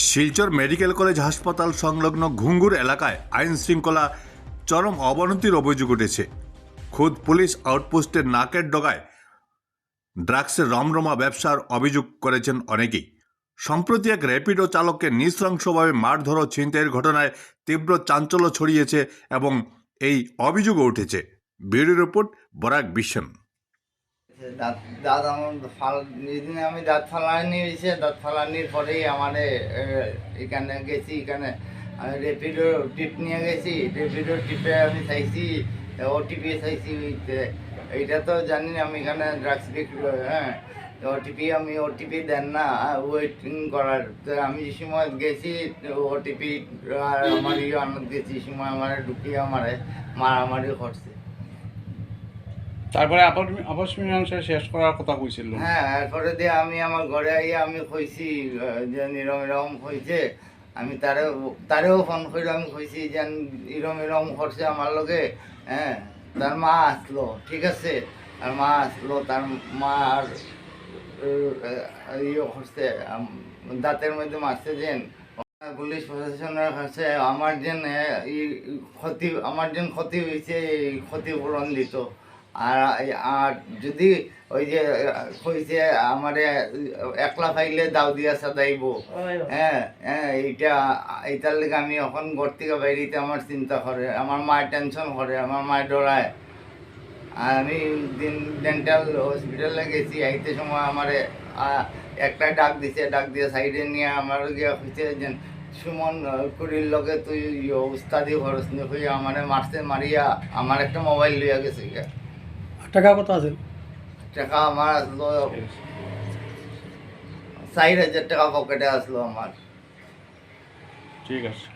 Silchar medical college হাসপাতাল সংলগ্ন ঘুঙ্গুর এলাকায় আইন শৃঙ্খলা চরম অবনতির অভিযোগ উঠেছে। খোদ পুলিশ আউটপোস্টের নাকের ডগায় ড্রাগসের রমরমা ব্যবসার অভিযোগ করেছেন অনেকেই। সম্প্রতি এক র্যাপিডো চালককে নৃশংসভাবে মারধর ও ছিনতাইয়ের ঘটনায় তীব্র চাঞ্চল্য ছড়িয়েছে এবং এই অভিযোগও উঠেছে। ব্যুরো রিপোর্ট বরাক বিশ্বন। দাঁত আমার যেদিন আমি দাঁত ফালানি হয়েছে, দাঁত ফালানির পরেই আমাদের এখানে গেছি, এখানে আমি র্যাপিডো টিপ নিয়ে গেছি। র্যাপিডো টিপে আমি চাইছি ওটিপি চাইছি, এইটা তো জানি না আমি এখানে ড্রাগস বিক্রি করি। হ্যাঁ, ওটিপি দেন না ওয়েটিং করার। তো আমি যে সময় গেছি ওটিপি আর আমার আনন্দ গেছি, সময় আমার ঢুকিয়ে আমারে মারামারি করছে। তারপরে আপস মীমাংসা শেষ করার কথা কইছিল। হ্যাঁ, এরপরে দিয়ে আমি আমার ঘরে আইয়া আমি কইছি যে এরম হয়েছে। আমি তারেও ফোন করে আমি কইছি যে এরম করছে আমার লগে। হ্যাঁ, তার মা আসলো, ঠিক আছে, আর মা আসলো, তার মা আর ইয়ে করছে, দাঁতের মধ্যে মারছে। যেন পুলিশ প্রশাসনের কাছে আমার যেন ক্ষতি হয়েছে ক্ষতিপূরণ দিত। আর যদি ওই যে কইছে আমারে একলা পাইলে দাও দিয়া সাদাইব। হ্যাঁ হ্যাঁ, এইটার লেগে আমি এখন ঘর থেকে বাইরিতে আমার চিন্তা করে, আমার মায়ের টেনশন করে, আমার মায়ের ডরায়। আর আমি ডেন্টাল হসপিটালে গেছি, আইতে সময় আমারে একটা ডাক দিয়ে সাইডে নিয়ে আমার গিয়া হয়েছে যে সুমন কুড়ির লগে তুই উস্তাদি খরচ নিয়ে হয়ে আমারে মারিয়া আমার একটা মোবাইল লইয়া গেছে। টাকা কত আছে? টাকা আমার আসলো 4,000 টাকা পকেটে আসলো আমার। ঠিক আছে।